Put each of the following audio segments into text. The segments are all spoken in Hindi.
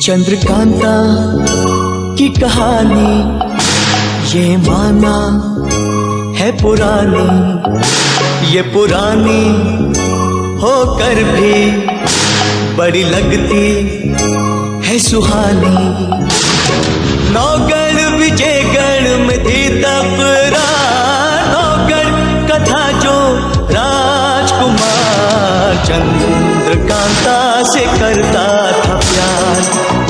चंद्रकांता की कहानी ये माना है पुरानी, ये पुरानी होकर भी बड़ी लगती है सुहानी। नौगढ़ विजयगढ़ में थी तकरार, नौगढ़ कथा जो राजकुमार चंद्रकांता से करता था प्यार,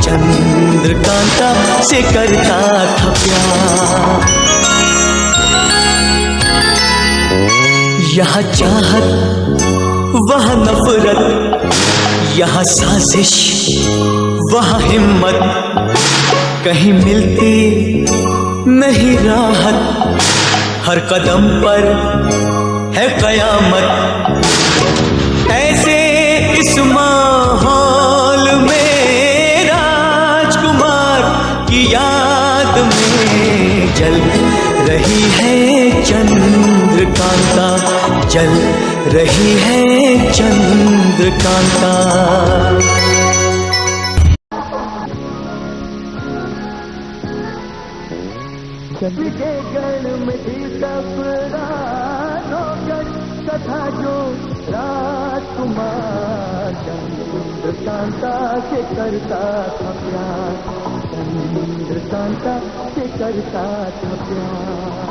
चंद्रकांता से करता था प्यार। यहाँ चाहत वहाँ नफरत, यहाँ साजिश वहाँ हिम्मत, कहीं मिलती नहीं राहत, हर कदम पर है कयामत। ऐसे इस माहौल में राजकुमार की याद में जल रही है चंद्रकांता, जल रही है चंद्रकांता। विजयगढ़ में थी तकरार, नौगढ़ कथा जो राजकुमार चंद्रकांता से करता था प्यार, चंद्रकांता से करता था प्यार।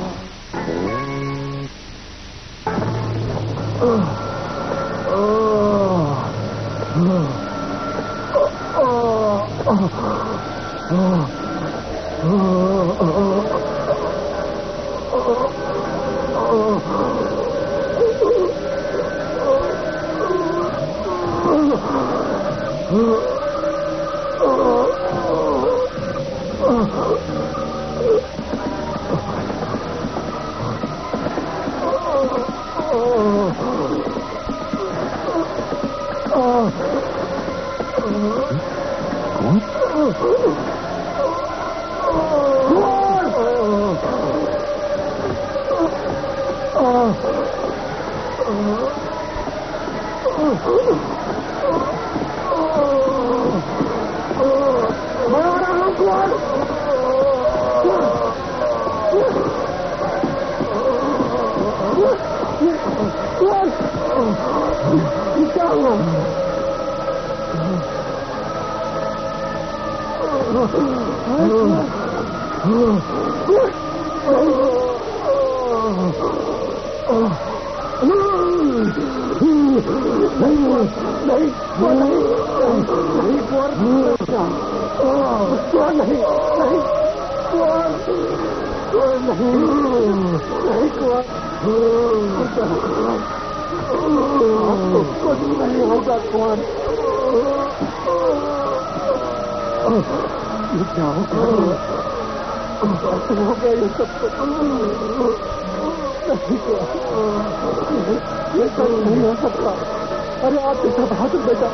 अरे आप इतना बहादुर बेटा,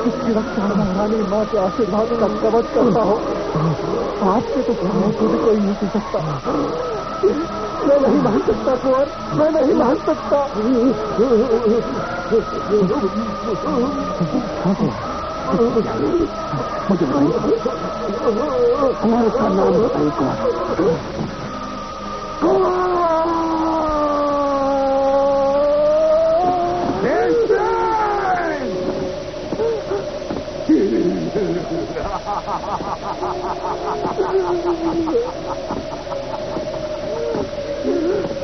इसकी रक्षा महारानी माँ के आशीर्वाद का कवच करता हो, आपसे तो भी कोई नहीं कर सकता। मैं नहीं मान सकता कुंवर, मैं नहीं मान सकता। मुझे हमारे का नाम बताइए कुंवर।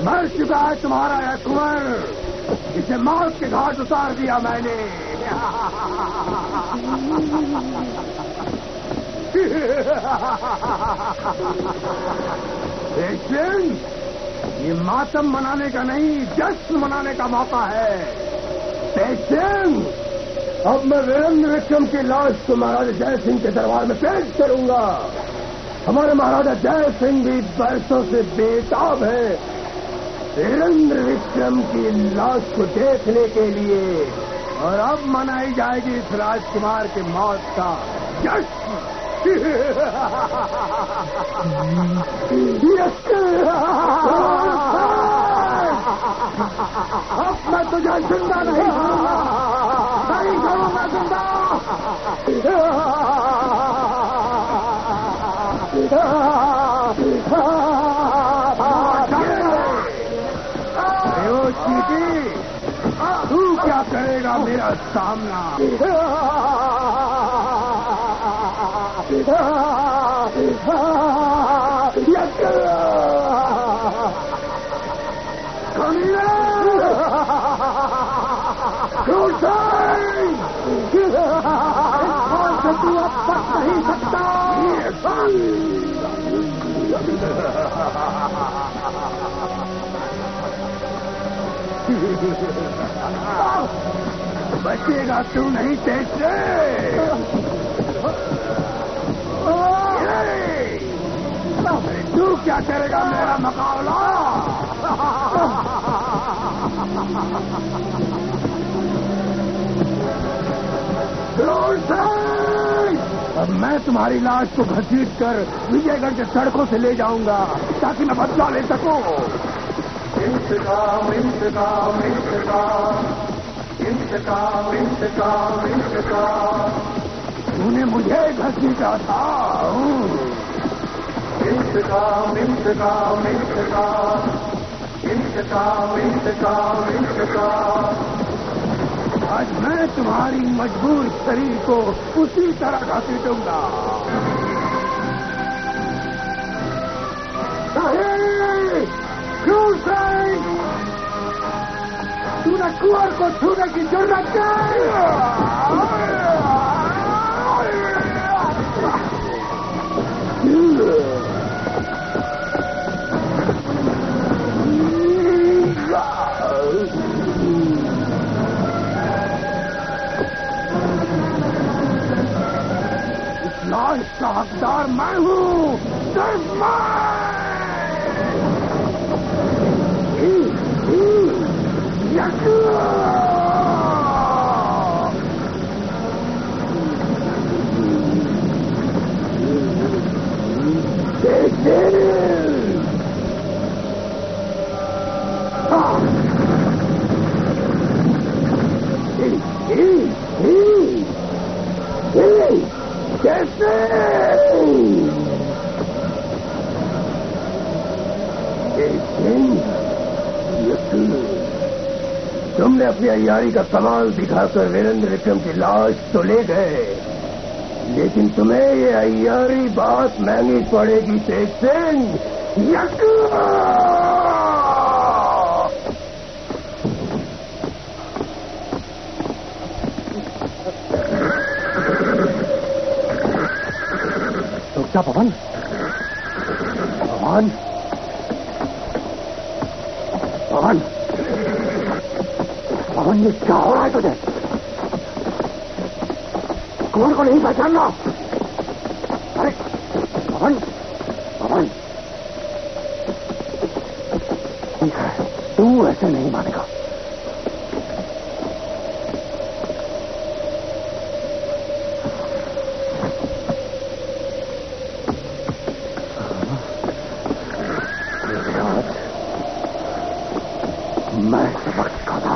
मर चुका है तुम्हारा यह कुंवर, इसे मौत के घाट उतार दिया मैंने। लेकिन ये मातम मनाने का नहीं, जश्न मनाने का मौका है। लेकिन अब मैं वीरेंद्र विक्रम की लाश को महाराजा जय सिंह के दरबार में पेश करूंगा। हमारे महाराजा जय सिंह भी बरसों से बेताब है वीरेंद्र विक्रम की लाश को देखने के लिए, और अब मनाई जाएगी इस राजकुमार की मौत का जश्न। अब मैं तुझे जिंदा नहीं करूंगा, जिंदा। चीटी, तू क्या करेगा मेरा सामना? तू अब बच नहीं सकता। बचेगा तू नहीं तेरे। तू क्या करेगा मेरा मुकाबला? अब मैं तुम्हारी लाश को घसीट कर विजयगढ़ के सड़कों से ले जाऊंगा ताकि मैं बदला ले सकूं। इंतकाम इंतकाम इंतकाम इंतकाम इंतकाम इंतकाम, तूने मुझे घसीटा था। इंतकाम इंतकाम इंतकाम इंतकाम इंतकाम इंतकाम, आज मैं तुम्हारी मजबूर शरीर को उसी तरह घसीटूंगा। तूने कुंवर को छूने की जरूरत लाश का हकदार मैं हूँ, सिर्फ मैं। तुमने अपनी अय्यारी का कमाल दिखाकर वीरेंद्र विक्रम की लाश तो ले गए, लेकिन तुम्हें ये अय्यारी बात महंगी पड़ेगी तेज सिंह। तो क्या पवन? पवन पवन पवन, ये क्या हो रहा है तुझे? कुंवर को नहीं पहचानना? अरे पवन पवन, ठीक है, तू ऐसे नहीं मानेगा। मैं सबक सिखाता।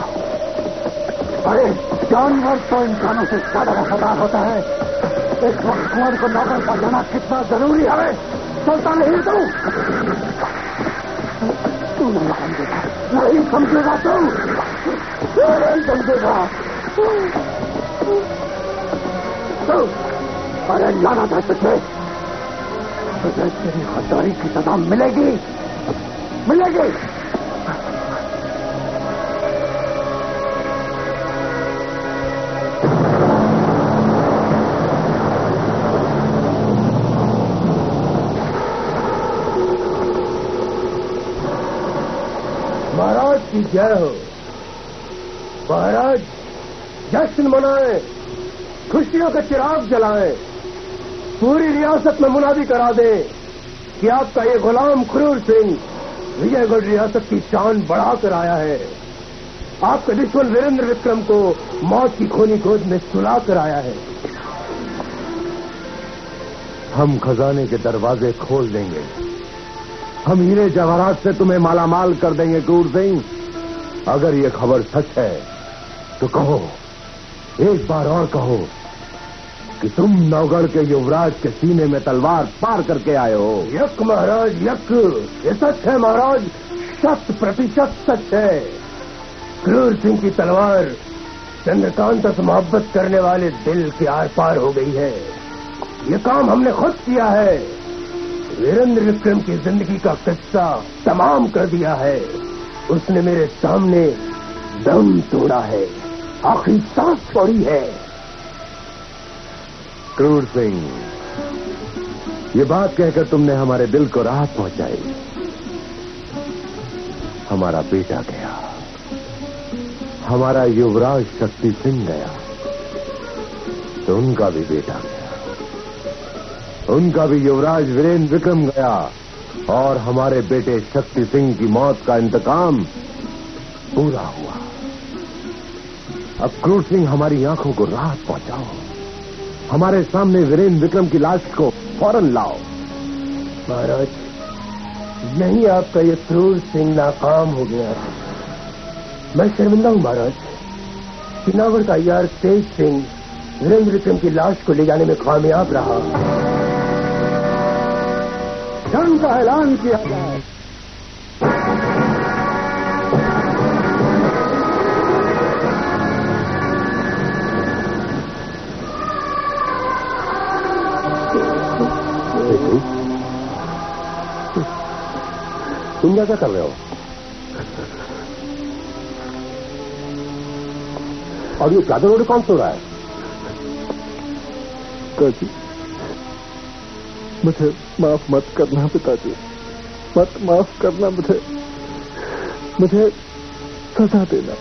अरे जानवर तो इंसानों से ज्यादा वफादार होता है। इस वक्त कुंवर को नौकर पहुंचाना कितना जरूरी है, चलता नहीं तू? तू नहीं समझेगा, नहीं समझेगा, तू नहीं समझेगा। तू अरे लाना था तुझे, तुझे तेरी गद्दारी की सजा मिलेगी, मिलेगी। महाराज की जय हो। महाराज जश्न मनाएं, खुशियों के चिराग जलाएं, पूरी रियासत में मुनादी करा दें कि आपका ये गुलाम क्रूर सिंह विजयगढ़ रियासत की शान बढ़ाकर आया है। आपके दुश्मन वीरेंद्र विक्रम को मौत की खोनी गोद में सुला कर आया है। हम खजाने के दरवाजे खोल देंगे, हम हीरे जवाहरात से तुम्हें मालामाल कर देंगे क्रूर सिंह। अगर ये खबर सच है तो कहो, एक बार और कहो कि तुम नौगढ़ के युवराज के सीने में तलवार पार करके आए हो। यक महाराज यक, ये सच है महाराज, 100% सच है। क्रूर सिंह की तलवार चंद्रकांत से मोहब्बत करने वाले दिल के आर पार हो गई है। ये काम हमने खुद किया है। वीरेंद्र विक्रम की जिंदगी का किस्सा तमाम कर दिया है। उसने मेरे सामने दम तोड़ा है, आखिरी सांस छोड़ी है। क्रूर सिंह, ये बात कहकर तुमने हमारे दिल को राहत पहुंचाई। हमारा बेटा गया, हमारा युवराज शक्ति सिंह गया, तो उनका भी बेटा गया, उनका भी युवराज वीरेंद्र विक्रम गया, और हमारे बेटे शक्ति सिंह की मौत का इंतकाम पूरा हुआ। अब क्रूर सिंह हमारी आंखों को राहत पहुंचाओ, हमारे सामने वीरेंद्र विक्रम की लाश को फौरन लाओ। महाराज, यही आपका ये क्रूर सिंह नाकाम हो गया। मैं शर्मिंदा हूं महाराज, चिनावर का यार तेज सिंह वीरेंद्र विक्रम की लाश को ले जाने में कामयाब रहा। जंग का ऐलान किया जाए। तुम क्या कर रहे हो? और ये चादर ओढ़े कौन सो रहा है? पिताजी, मुझे माफ मत करना पिताजी, मत माफ करना, मुझे सजा देना,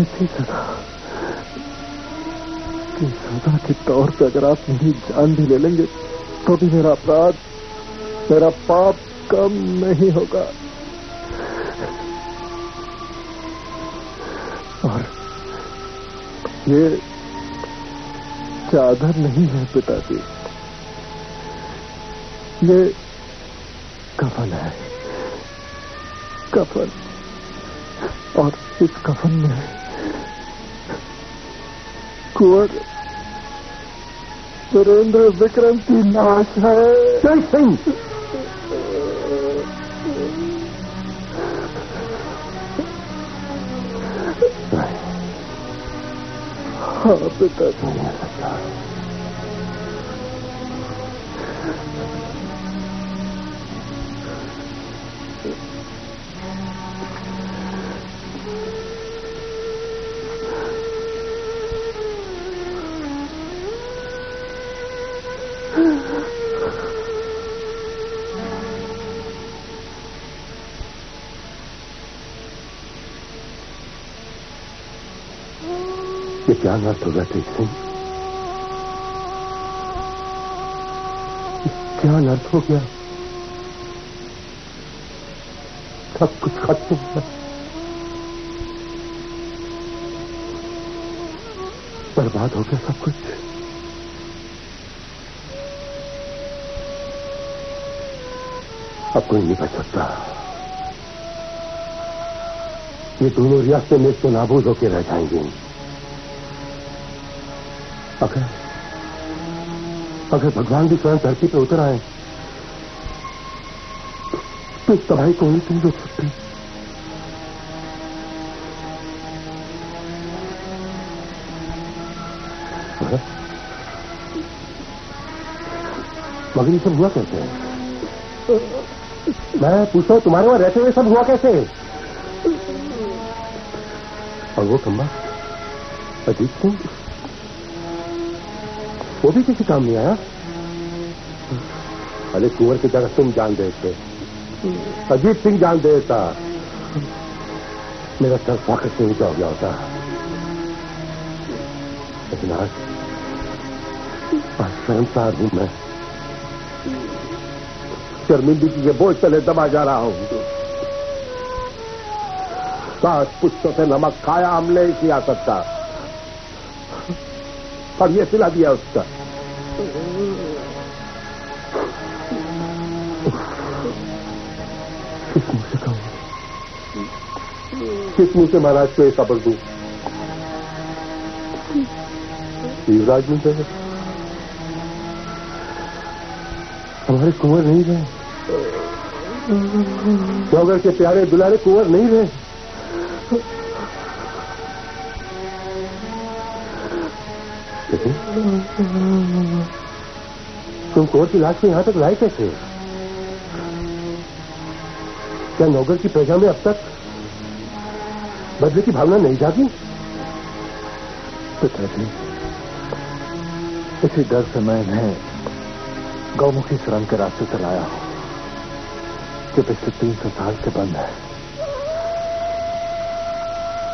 ऐसी सजा कि सजा के तौर पे अगर आप मेरी जान भी ले लेंगे तो भी मेरा अपराध, मेरा पाप कम नहीं होगा। और ये चादर नहीं है पिताजी, ये कफन है, कफन। और इस कफन में कुंवर वीरेंद्र विक्रम की लाश है। जय सिंह, हाँ पिताजी, ये क्या अनर्थ हो गया तेज सिंह? क्या अनर्थ हो गया? सब कुछ खत्म हो गया, बर्बाद हो गया सब कुछ। अब कोई नहीं बच सकता। ये दोनों रियासतें नेस्त नाबूद होकर रह जाएंगी। अगर भगवान भी स्वयं धरती पे उतर आए तो इस तबाही को नहीं रोक सकते। मगर ये सब हुआ कैसे? मैं पूछता हूं, तुम्हारे वहां रहते हुए सब हुआ कैसे? और वो खंबा अजीत सिंह, वो भी किसी काम नहीं आया। अरे कुंवर की जगह तुम जान देते, अजीत सिंह जान देता, मेरा सर ताकत से ऊंचा हो गया होता। लेकिन आज शर्मसार हूं मैं, शर्मिंदगी के बोझ तले दबा जा रहा हूं। काश पुष्पों से नमक खाया हमने इस सियासत का, और ये सिला दिया उसका। किस मुंह से कहूं, किस मुंह से महाराज को ये खबर दूं? युवराज नहीं रहे, हमारे कुंवर नहीं रहे, नौगढ़ के प्यारे दुलारे कुंवर नहीं रहे। तुम कुंवर की लाश को यहां तक लाए कैसे? क्या नौगढ़ की प्रजा में अब तक बदले की भावना नहीं जागी? पिताजी, इसी डर से मैंने गौमुखी सुरंग के रास्ते से लाया हूं, जो पिछले 300 साल से बंद है।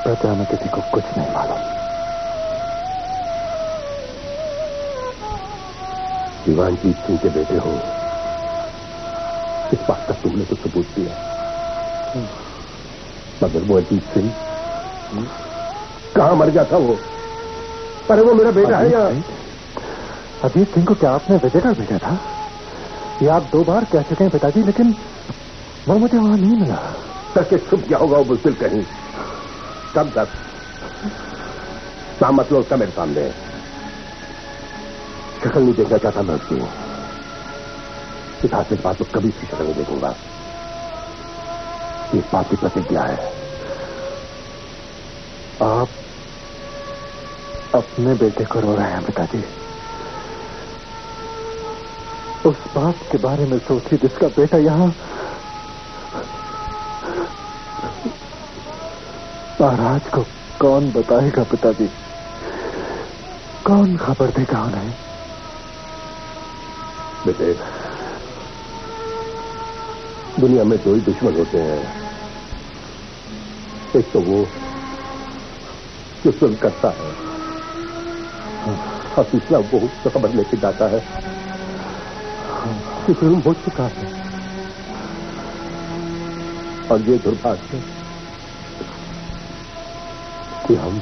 प्रजा में किसी को कुछ नहीं मालूम। दीवान जीत सिंह के बेटे हो, इस बात का तुमने तो सबूत दिया, मगर वो अजीत सिंह कहां मर गया था वो? अरे वो मेरा बेटा है यार। अजीत सिंह को क्या आपने विजयगढ़ भेजा था? ये आप 2 बार कह चुके हैं पिताजी, लेकिन वो मुझे वहां नहीं मिला। करके छुप गया होगा वो बुजदिल कहीं। कब तक? नाम मतलब उसका मेरे सामने शक्ल नहीं देखना चाहता मैं उसकी। इस हाथ में बात तो कभी उसकी शक्ल नहीं देखूंगा। इस बात की प्रतिज्ञा है। आप अपने बेटे को रो रहे हैं पिताजी। उस बात के बारे में सोचिए जिसका बेटा यहां महाराज को कौन बताएगा पिताजी? कौन खबर देगा उन्हें? बेटे, दुनिया में 2 ही दुश्मन होते हैं, एक तो वो जो जुल्म करता है और दूसरा वो जो खबर लेके जाता है कि जुल्म हो चुका है। और ये दुर्भाग्य कि हम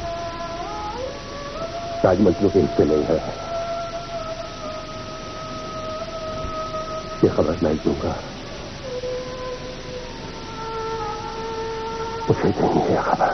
राजमंत्रियों के हिस्से नहीं है। ये खबर नहीं दूंगा, उसे देनी है खबर।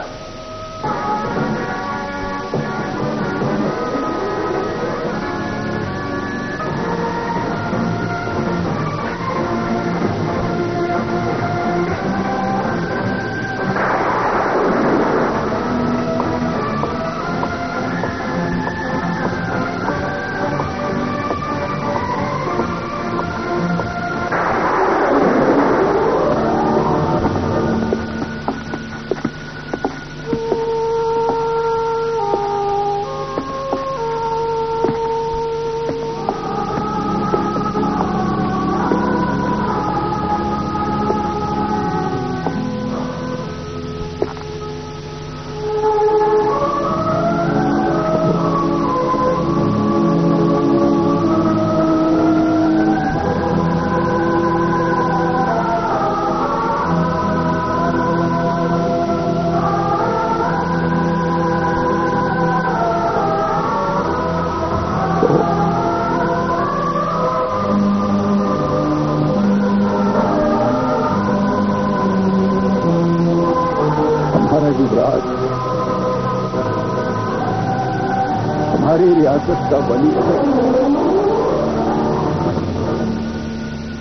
हमारी रियासत का बली है,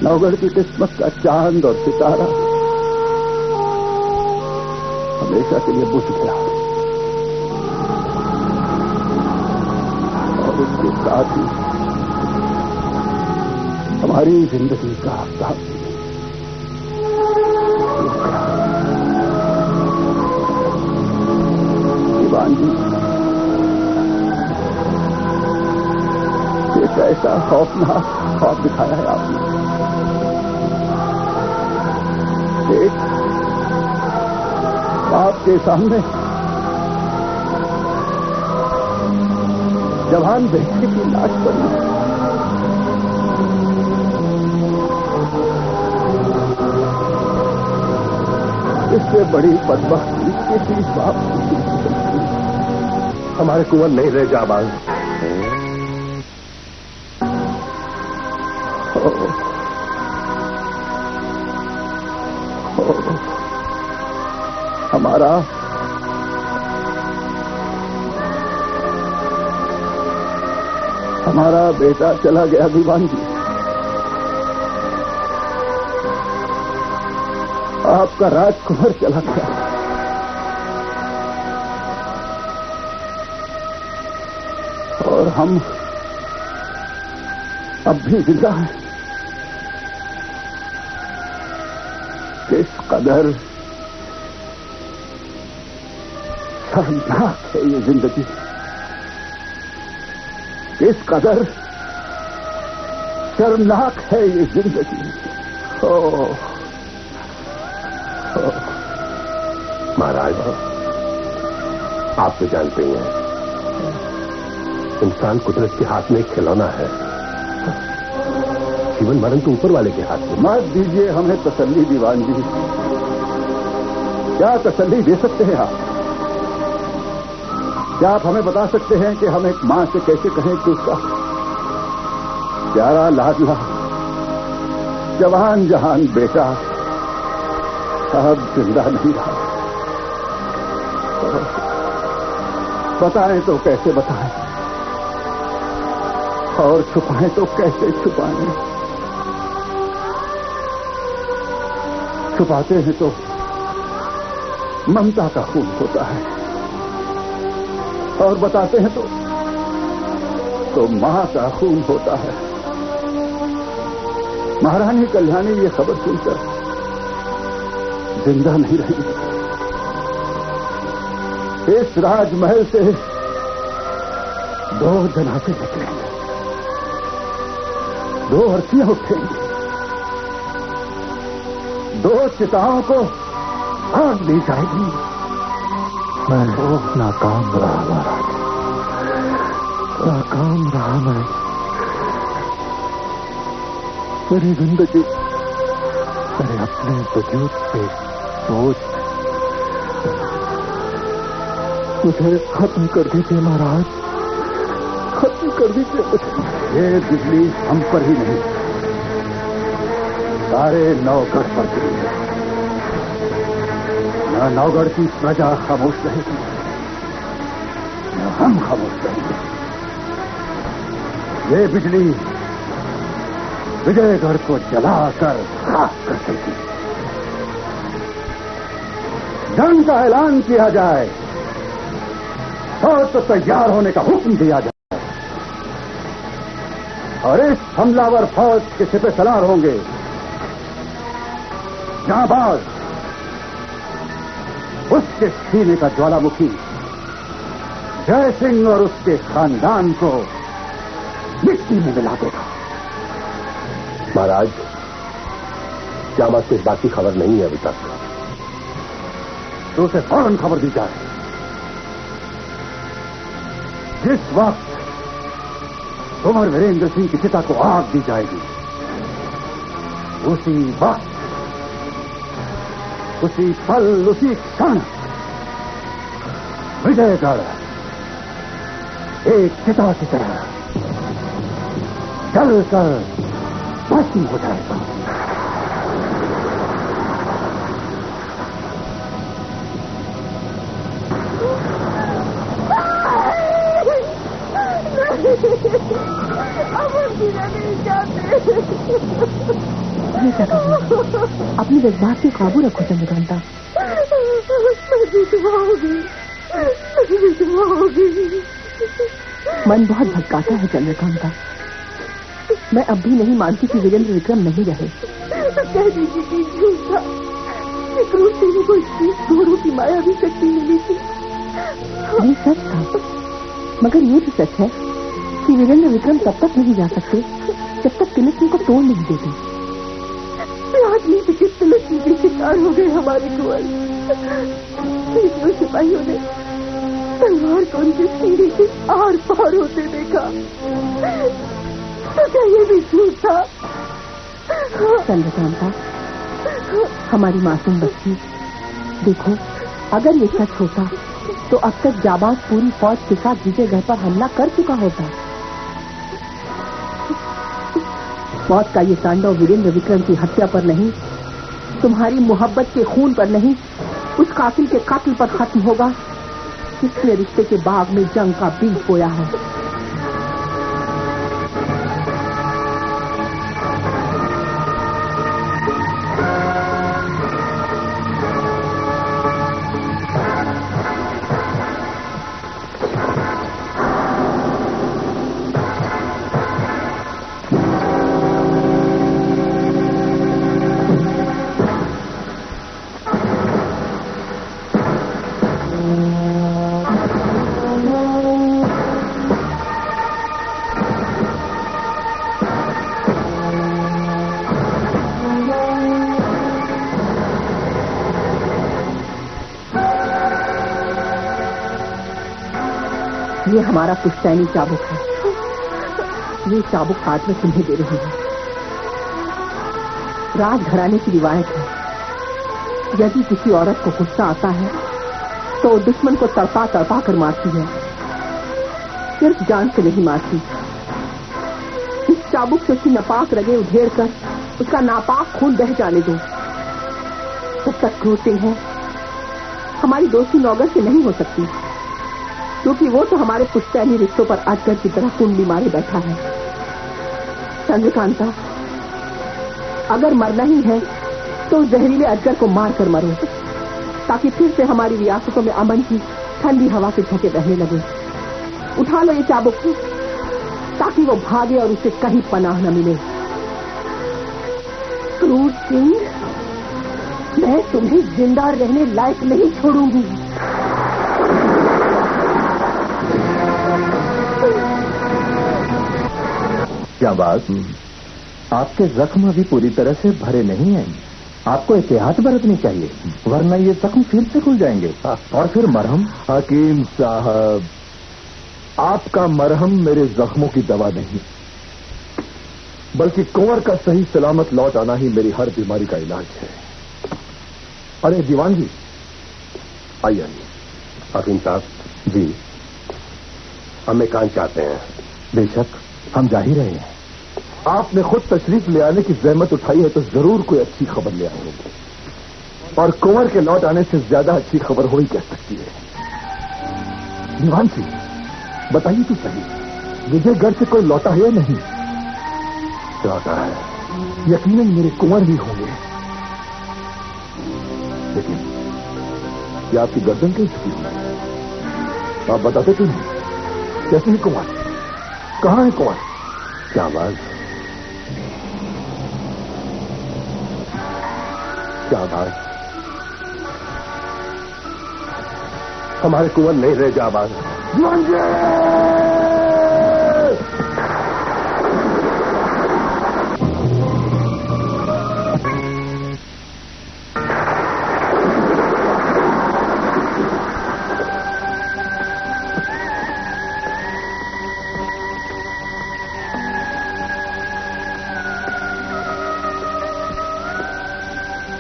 नौगढ़ की किस्मत का चांद और सितारा हमेशा के लिए बुझ गया और उसके साथ ही हमारी जिंदगी का आफ्ताब भी। दीवान जी, ये कैसा खौफनाक ख्वाब दिखाया है आपने। एक बाप के सामने जवान बेटे की लाश बनी, इससे बड़ी बदबख्ती किसी बाप की। हमारे कुंवर नहीं रह जाबाज। हमारा बेटा चला गया दीवान जी। आपका राजकुमार चला गया। और हम अब भी जिंदा हैं। किस कदर शर्मनाक है ये जिंदगी, किस कदर शर्मनाक है ये जिंदगी। महाराज, आप तो जानते ही हैं, इंसान कुदरत के हाथ में एक खिलौना है। जीवन मरण तो ऊपर वाले के हाथ में। मत दीजिए हमें तसल्ली दीवान जी। क्या तसल्ली दे सकते हैं आप? क्या आप हमें बता सकते हैं कि हम एक मां से कैसे कहें कि उसका प्यारा लाडला जवान जहान बेटा अब जिंदा नहीं रहा? बताएं तो कैसे बताएं, और छुपाएं तो कैसे छुपाएं? छुपाते हैं तो ममता का खून होता है, और बताते हैं तो मां का खून होता है। महारानी कल्याणी ये खबर सुनकर जिंदा नहीं रही। इस राजमहल से 2 जनाजे निकलेंगे, 2 अर्थियां उठेंगी, 2 चिताओं को आग दी जाएगी। मैं नाकाम रहा महाराज, नाकाम रहा मैं। मेरी जिंदगी मेरे अपने वजूद पे बोझ मुझे खत्म कर दीजिए महाराज, खत्म कर दीजिए मुझे। ये बिजली हम पर ही नहीं, सारे नौगढ़ पर गिरी है। न नौगढ़ की प्रजा खामोश रहेगी, न हम खामोश रहेंगे। ये बिजली विजयगढ़ को जलाकर खाक कर देगी। जंग का ऐलान किया जाए और तो तैयार होने का हुक्म दिया जाए, और इस हमलावर फौज के सिपह सलार होंगे जांबाज, उसके सीने का ज्वालामुखी जय सिंह और उसके खानदान को मिट्टी में मिला देगा। महाराज, जांबाज से इस बात की खबर नहीं है अभी तक, तो उसे फौरन खबर दी जाए। जिस वक्त कुंवर वीरेंद्र सिंह की चिता को आग दी जाएगी, उसी वक्त, उसी पल, उसी क्षण विजयगढ़ एक चिता की तरह जलकर भस्म हो जाएगा। अपने जज्बात पे काबू रखो चंद्रकांता। मन बहुत भटकाता है चंद्रकांता। मैं अब भी नहीं मानती कि वीरेंद्र विक्रम नहीं रहे। कह दीजिए कि झूठा, विक्रम सिंह को घोड़ों की माया भी शक्ति मिली थी। ये सच था, मगर ये भी सच है कि वीरेंद्र विक्रम तब तक नहीं जा सकते जब तक तिलक सिंह को तोड़ नहीं देते। आदमी से किस तिलक सिंह के शिकार हो गए हमारे कुंवर। तीनों सिपाहियों ने तलवार को उनके सीने के आर पार होते देखा, तो क्या ये भी झूठ था? चंद्रकांता, हमारी मासूम बच्ची, देखो अगर ये सच होता तो अब तक जाबाज पूरी फौज के साथ विजयगढ़ पर हमला कर चुका होता। मौत का ये तांडव वीरेंद्र विक्रम की हत्या पर नहीं, तुम्हारी मोहब्बत के खून पर नहीं, उस कातिल के कातिल पर खत्म होगा जिसने रिश्ते के बाग में जंग का बीज बोया है। ये हमारा पुश्तैनी चाबुक है। ये चाबुक हाथ में तुम्हें दे रही है। राज घराने की रिवायत है, यदि किसी औरत को गुस्सा आता है तो दुश्मन को तड़पा तड़पा कर मारती है, सिर्फ जान से नहीं मारती। इस चाबुक से उसकी नापाक रगे उधेड़ कर उसका नापाक खून बह जाने दो। तब तक क्रूर सिंह है, हमारी दोस्ती नौगर से नहीं हो सकती, क्योंकि वो तो हमारे पुश्तैनी रिश्तों पर अजगर की तरह कुंडली मारे बैठा है। चंद्रकांता, अगर मरना ही है तो जहरीले अजगर को मार कर मरो, ताकि फिर से हमारी रियासतों में अमन की ठंडी हवा के झोंके बहने लगे। उठा लो ये चाबुक, ताकि वो भागे और उसे कहीं पनाह न मिले। क्रूर सिंह, मैं तुम्हें जिंदा रहने लायक नहीं छोड़ूंगी। क्या बात, आपके जख्म अभी पूरी तरह से भरे नहीं हैं। आपको एहतियात बरतनी चाहिए, वरना ये जख्म फिर से खुल जाएंगे। और फिर मरहम। हकीम साहब, आपका मरहम मेरे जख्मों की दवा नहीं, बल्कि कुंवर का सही सलामत लौट आना ही मेरी हर बीमारी का इलाज है। अरे दीवान जी, आइए। हकीम साहब जी, हमें कहाँ चाहते हैं? बेशक हम जा ही रहे हैं। आपने खुद तशरीफ ले आने की जहमत उठाई है तो जरूर कोई अच्छी खबर ले आए होंगे, और कुंवर के लौट आने से ज्यादा अच्छी खबर हो ही कह सकती है। दीवान जी, बताइए तो सही, विजयगढ़ से कोई लौटा है या नहीं? लौटा है, यकीनन मेरे कुंवर ही होंगे। लेकिन क्या आपकी गर्दन क्यों झुकी हुई है? आप बताते क्यों नहीं? कैसे है कुंवर? कहां है कुंवर? क्या आवाज, क्या आवाज? हमारे कुंवर नहीं रहे जाबाज।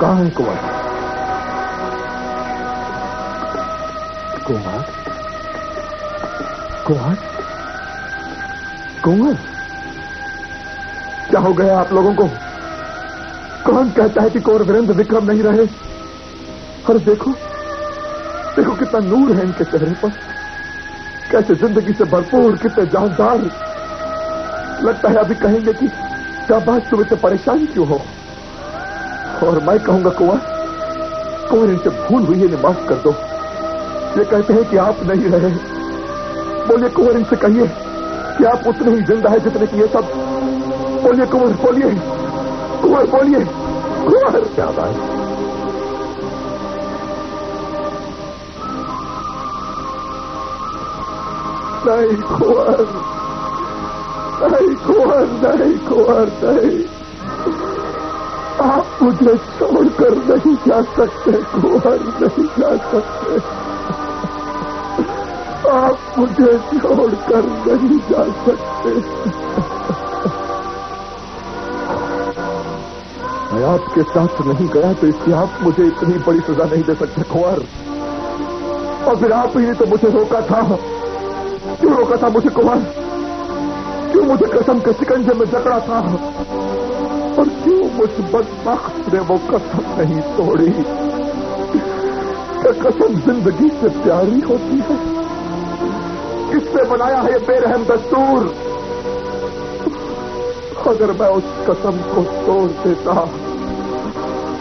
कहां है कुंवर? कुंवर, कुंवर, कुंवर, क्या हो गया आप लोगों को? कौन कहता है कि कुंवर वीरेंद्र विक्रम नहीं रहे? अरे देखो, देखो कितना नूर है इनके चेहरे पर, कैसे जिंदगी से भरपूर, कितने जानदार। लगता है अभी कहेंगे कि शाबाश, तुम इतने परेशान क्यों हो? और मैं कहूंगा कुंवर, कुंवर इनसे भूल हुई है, इन्हें माफ कर दो। ये कहते हैं कि आप नहीं रहे। बोलिए कुंवर, इनसे कहिए कि आप उतने ही जिंदा है जितने कि ये सब। बोलिए कुंवर, बोलिए कुंवर, बोलिए कुंवर। क्या बात? नहीं कुंवर, नहीं कुंवर, नहीं कुंवर, नहीं। आप मुझे छोड़कर नहीं जा सकते कुंवर, नहीं जा सकते। आप मुझे छोड़कर नहीं जा सकते। मैं आपके साथ नहीं गया तो इसलिए आप मुझे इतनी बड़ी सजा नहीं दे सकते कुंवर। और फिर आप ही ने तो मुझे रोका था। क्यों रोका था मुझे कुंवर? क्यों मुझे कसम के शिकंजे में जकड़ा था? और क्यों मुझ बदबख्त ने वो कसम नहीं तोड़ी? क्या कसम जिंदगी से प्यारी होती है? किसने बनाया है ये बेरहम दस्तूर? अगर मैं उस कसम को तोड़ देता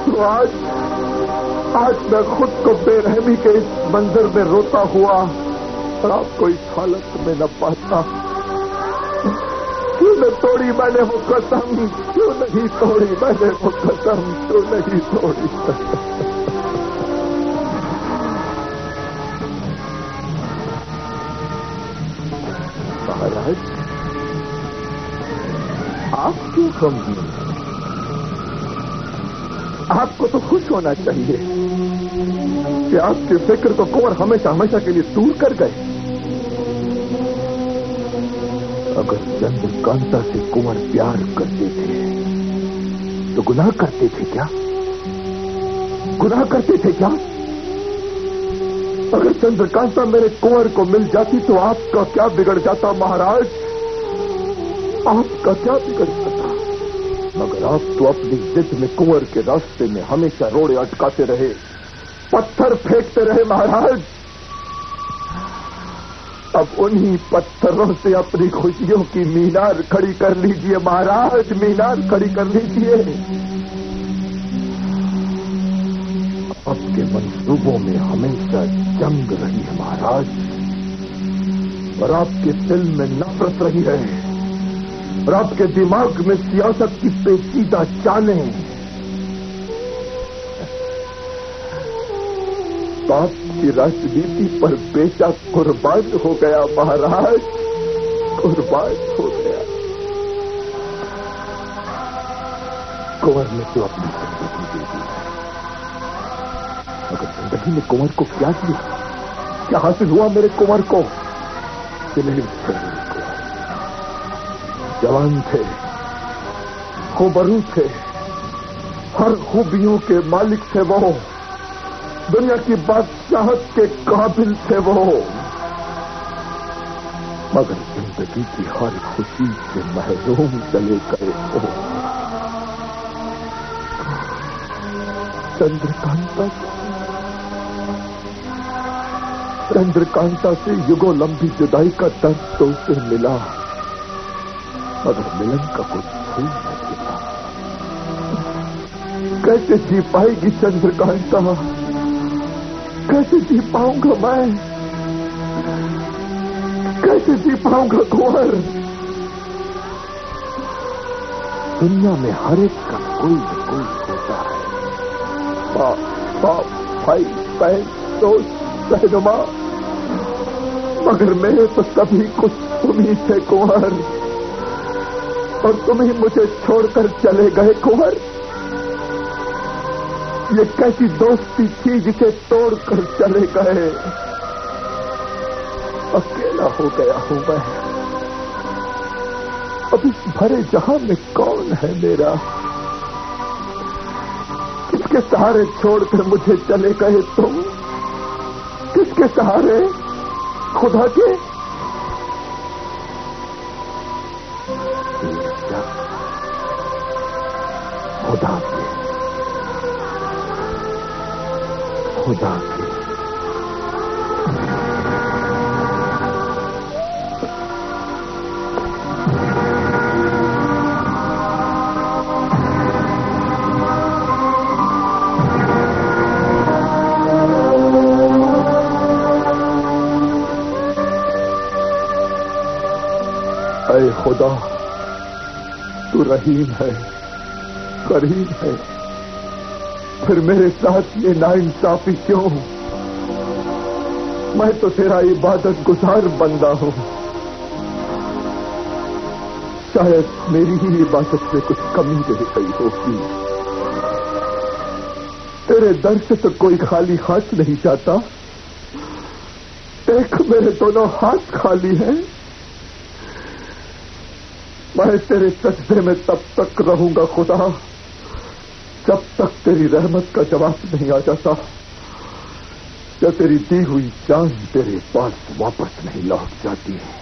तो आज मैं खुद को बेरहमी के इस मंजर में रोता हुआ और आपको इस हालत में न पाता। क्यों न तोड़ी मैंने वो कसम? क्यों नहीं तोड़ी मैंने वो कसम? क्यों नहीं तोड़ी? महाराज, आप क्यों गमगीन? आपको तो खुश होना चाहिए कि आपकी फिक्र को कुंवर हमेशा हमेशा के लिए दूर कर गए। अगर चंद्रकांता से कुंवर प्यार करते थे तो गुनाह करते थे क्या? गुनाह करते थे क्या? अगर चंद्रकांता मेरे कुंवर को मिल जाती तो आपका क्या बिगड़ जाता महाराज? आपका क्या बिगड़ जाता? मगर आप तो अपनी जिद में कुंवर के रास्ते में हमेशा रोड़े अटकाते रहे, पत्थर फेंकते रहे महाराज। अब उन्हीं पत्थरों से अपनी खुशियों की मीनार खड़ी कर लीजिए महाराज, मीनार खड़ी कर लीजिए। आपके मंसूबों में हमेशा जंग रही है महाराज, और आपके दिल में नफरत रही है, और आपके दिमाग में सियासत की पेचीदा चालें। बाप की राजनीति पर बेटा कुर्बान हो गया महाराज, कुर्बान हो गया। कुंवर ने तो अपनी जिंदगी दे दी, मगर जिंदगी में कुंवर को क्या दिया? क्या हासिल हुआ मेरे कुंवर को? जवान थे, खूबरू थे, हर खूबियों के मालिक थे वो, दुनिया की बादशाहत के काबिल थे वो, मगर जिंदगी की हर खुशी से महरूम चले गए हो। चंद्रकांता से युगों लंबी जुदाई का दर्द तो उसे मिला, मगर मिलन का कुछ फूल न खिला। कैसे जी पाएगी चंद्रकांता? कैसे जी पाऊंगा मैं? कैसे जी पाऊंगा कुंवर? दुनिया में हर एक का कोई न कोई होता है, बाप, भाई, बहन, दोस्त, रहनुमा, मगर मेरे तो सभी कुछ तुम ही थे कुंवर, और तुम ही मुझे छोड़कर चले गए कुंवर। ये कैसी दोस्ती थी जिसे तोड़कर चले गए? अकेला हो गया हूं मैं। अब इस भरे जहां में कौन है मेरा? किसके सहारे छोड़कर मुझे चले गए तुम? किसके सहारे? खुदा के? खुदा के, खुदा के। ऐ खुदा, तू रहीम है, करीम है, फिर मेरे साथ ये नाइंसाफी क्यों? मैं तो तेरा इबादत गुजार बंदा हूं। शायद मेरी ही इबादत में कुछ कमी रह गई होगी। तेरे दर से तो कोई खाली हाथ नहीं जाता। देख, मेरे दोनों हाथ खाली हैं। मैं तेरे सजदे में तब तक रहूंगा खुदा, जब तक तेरी रहमत का जवाब नहीं आ जाता, या तेरी दी हुई जान तेरे पास वापस नहीं लौट जाती है।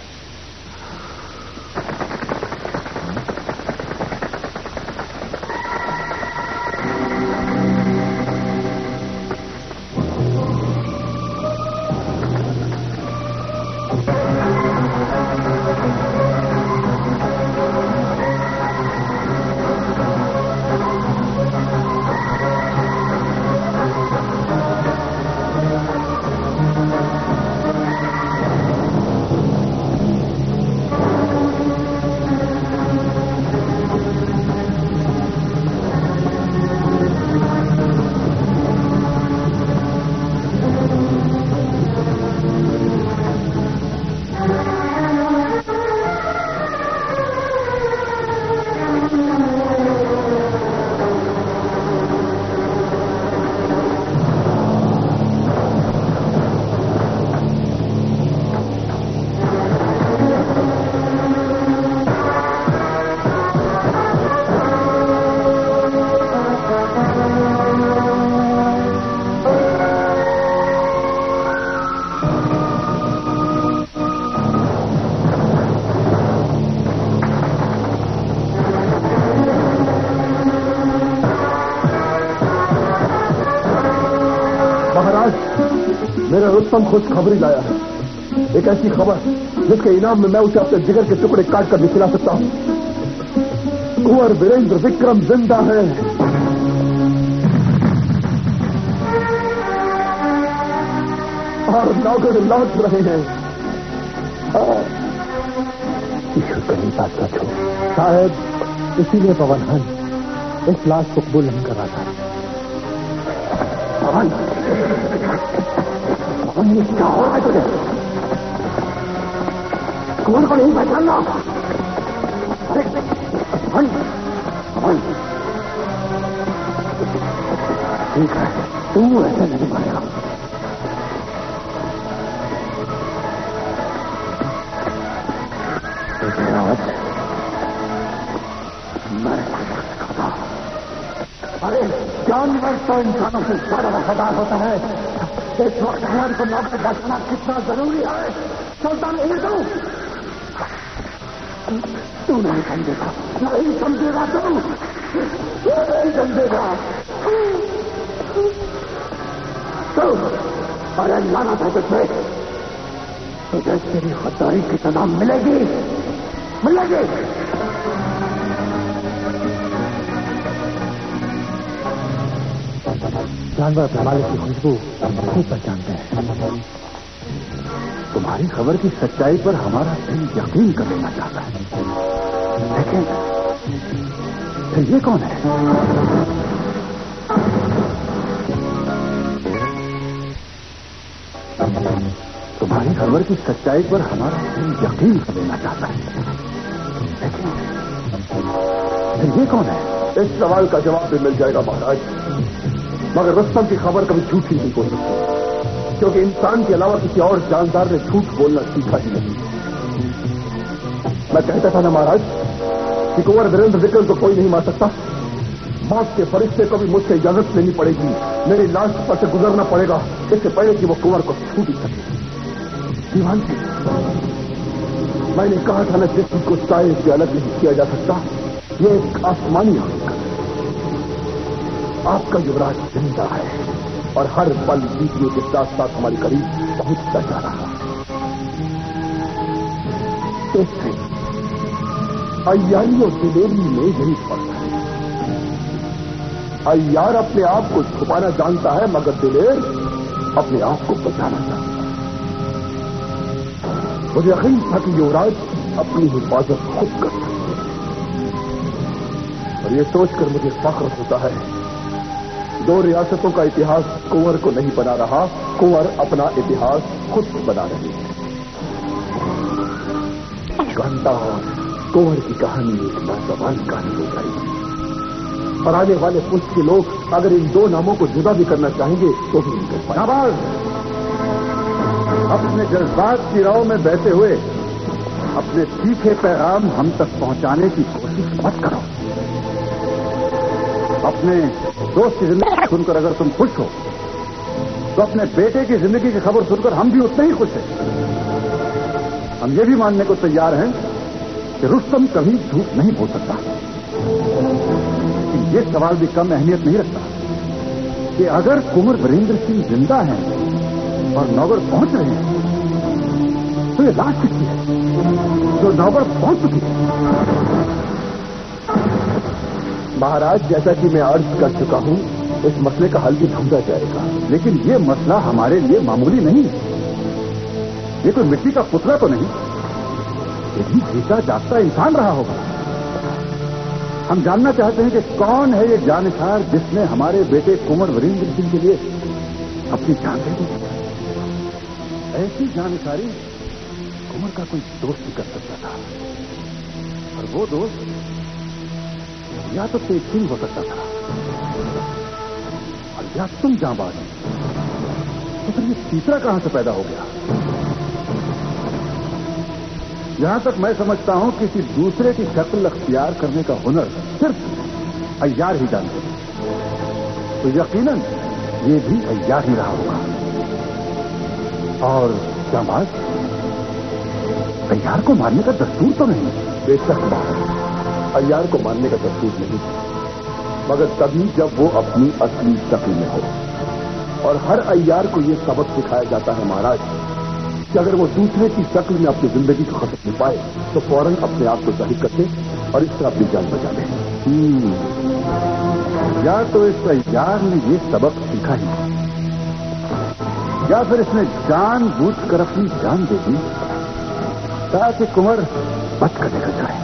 रुस्तम खुशखबरी लाया है, एक ऐसी खबर जिसके इनाम में मैं उसे अपने जिगर के टुकड़े काट कर निकला सकता हूं। कुंवर वीरेंद्र विक्रम जिंदा है। और नौकर लौट रहे हैं। ईश्वर कहीं बात का छो शायद इसीलिए पवन हंस इस लाश को कबूल नहीं कर रहा था। पवन, ये क्या हो रहा है तुझे? कुंवर को नहीं पहचानना? पवन, ठीक है, तू ऐसे नहीं मारेगा। अरे जानवर तो इंसानों से ज्यादा वफादार होता है। इस वक्त हमारे को नौकर बचना कितना जरूरी है। सुल्तान हिंदू, तू नहीं समझेगा, नहीं समझेगा, तू नहीं समझेगा। तो अरे लाना था तुझे, तुझे तेरी खुदाई की सजा मिलेगी, मिलेगी। जानवर अपने मालिक की खुशबू खूब पहचानते हैं। तुम्हारी खबर की सच्चाई पर हमारा दिल यकीन कर लेना चाहता है, लेकिन फिर ये कौन है? तुम्हारी खबर की सच्चाई पर हमारा दिल यकीन कर लेना चाहता है, लेकिन फिर ये कौन है? इस सवाल का जवाब भी मिल जाएगा महाराज, मगर रुस्तम की खबर कभी झूठी नहीं हो सकती, क्योंकि इंसान के अलावा किसी और जानदार ने झूठ बोलना सीखा ही नहीं। मैं कहता था ना महाराज कि कुंवर वीरेंद्र विक्रम को कोई नहीं मार सकता। मौत के फरिश्ते को भी मुझसे इजाजत लेनी पड़ेगी, मेरी लाश पर से गुजरना पड़ेगा, इससे पहले कि वो कुंवर को छू भी सके। दीवान जी, मैंने कहा था ना, जिसम को साए से अलग नहीं किया जा सकता। ये एक आसमानी हकीकत है। आपका युवराज जिंदा है और हर पल बीतने के साथ साथ हमारे करीब पहुंचता जा रहा है। इससे अय्यारी और दिलेरी में यही फर्क है। अय्यार अपने आप को छुपाना जानता है, मगर दिलेर अपने आप को बचाना चाहता है। मुझे यकीन था कि युवराज अपनी हिफाजत खुद कर सकते हैं, और ये सोचकर मुझे फख्र होता है, दो रियासतों का इतिहास कुंवर को नहीं बना रहा, कुंवर अपना इतिहास खुद बना रही है। घंटा और कुंवर की कहानी एक लाजवाब कहानी हो जाएगी, और आने वाले पुष्ट के लोग अगर इन दो नामों को जुदा भी करना चाहेंगे तो भी नहीं कर पाएंगे। अपने जज्बात की राह में बहते हुए अपने तीखे पैगाम हम तक पहुंचाने की कोशिश मत करो। अपने दोस्त की जिंदगी सुनकर अगर तुम खुश हो, तो अपने बेटे की जिंदगी की खबर सुनकर हम भी उतने ही खुश हैं। हम ये भी मानने को तैयार हैं कि रुस्तम कभी झूठ नहीं बोल सकता, लेकिन ये सवाल भी कम अहमियत नहीं रखता कि अगर कुंवर वीरेंद्र सिंह जिंदा हैं और नौगढ़ पहुंच रहे हैं, तो ये लाश किसकी है जो नौगढ़ पहुंच चुकी है? महाराज, जैसा कि मैं अर्ज कर चुका हूं, इस मसले का हल भी ढूंढा जाएगा, लेकिन ये मसला हमारे लिए मामूली नहीं है। ये कोई मिट्टी का पुतला तो नहीं, ये भी जीता जागता इंसान रहा होगा। हम जानना चाहते हैं कि कौन है ये जानकार जिसने हमारे बेटे कुंवर वीरेंद्र सिंह के लिए अपनी जान दे दी। ऐसी जानकारी कुंवर का कोई दोस्त ही कर सकता था, और वो दोस्त या तो तेज सिंह हो सकता था, और या तुम जांबाज। तो फिर ये तीसरा कहां से पैदा हो गया? यहां तक मैं समझता हूं कि किसी दूसरे की शक्ल अख्तियार करने का हुनर सिर्फ अय्यार ही जानते हैं, तो यकीनन ये भी अय्यार ही रहा होगा। और जांबाज, अय्यार को मारने का दस्तूर तो नहीं? बेशक अय्यार को मारने का दस्तूर नहीं, मगर तभी जब वो अपनी असली शक्ल में हो। और हर अय्यार को ये सबक सिखाया जाता है महाराज कि अगर वो दूसरे की शक्ल में अपनी जिंदगी को खत्म नहीं पाए तो फौरन अपने आप को जाहिर करते और इससे अपनी जान बचा ले। या तो इस अय्यार ने ये सबक सीखा ही, या फिर इसने जानबूझकर अपनी जान दे दी ताकि कुंवर बच कर निकल जाए।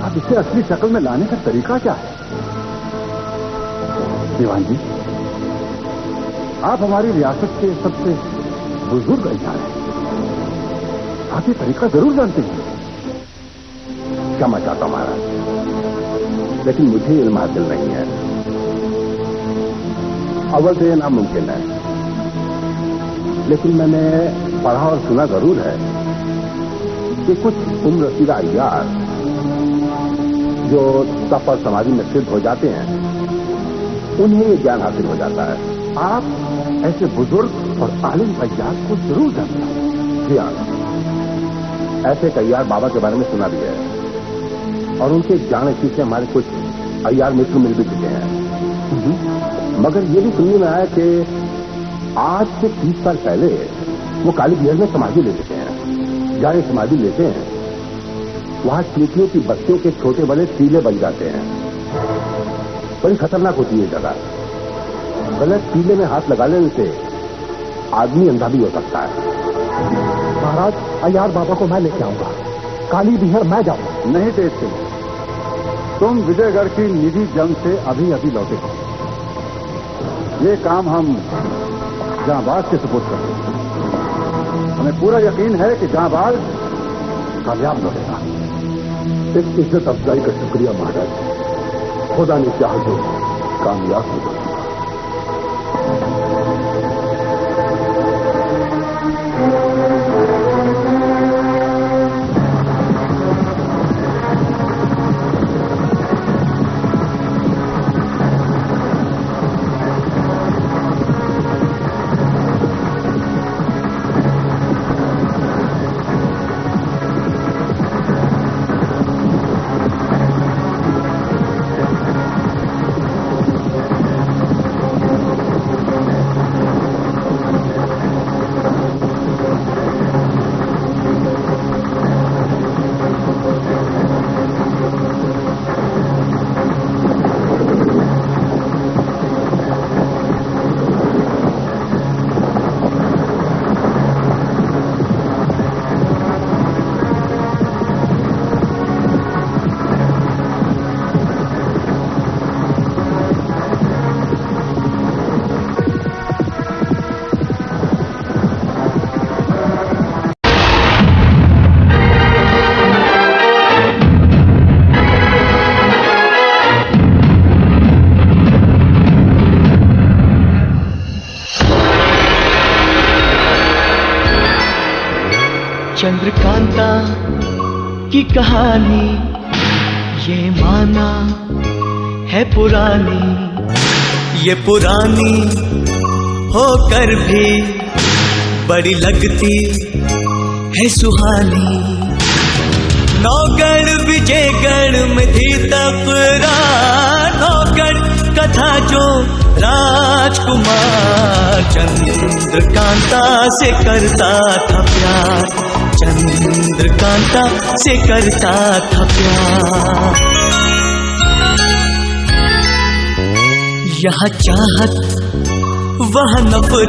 अब इसे असली शक्ल में लाने का तरीका क्या है? दीवान जी, आप हमारी रियासत के सबसे बुजुर्ग अय्यार हैं, आप ये तरीका जरूर जानते हैं। क्षमा चाहता हूं महाराज, लेकिन मुझे इल्म हासिल नहीं है। अव्वल तो यह नामुमकिन है, लेकिन मैंने पढ़ा और सुना जरूर है कि कुछ उम्र रसीदा अय्यार जो तप और समाधि में सिद्ध हो जाते हैं उन्हें ये ज्ञान हासिल हो जाता है। आप ऐसे बुजुर्ग और आलिम अय्यार को जरूर जानते हैं। जी हाँ, ऐसे अय्यार बाबा के बारे में सुना भी है और उनके जाने से हमारे कुछ अय्यार मित्र मिल भी चुके हैं। मगर ये भी सुनने में आया कि आज से 30 साल पहले वो काली बिहार में समाधि ले लेते हैं। जहां समाधि लेते हैं वहां चींटियों की बस्तियों के छोटे बड़े टीले बन जाते हैं। बड़ी खतरनाक होती है जगह। गलत टीले में हाथ लगा लेने से आदमी अंधा भी हो सकता है। महाराज, अय्यार बाबा को मैं लेके आऊंगा। काली बिहार मैं जाऊंगा। नहीं तेज सिंह, तुम विजयगढ़ की निधि जंग से अभी अभी लौटे हो। ये काम हम जांबाज के सुपुर्द करते हैं। हमें पूरा यकीन है कि जांबाज कामयाब लौटेगा। इस इज्जत अफजाई का शुक्रिया महाराज, खुदा ने चाहा तो कामयाब हो जाएगा। चंद्रकांता की कहानी ये माना है पुरानी, ये पुरानी होकर भी बड़ी लगती है सुहानी। नौगढ़ विजयगढ़ में थी तकरार, नौगढ़ कथा जो राजकुमार चंद्रकांता से करता था प्यार, चंद्रकांता से करता था प्यार। यहाँ चाहत वहाँ नफरत।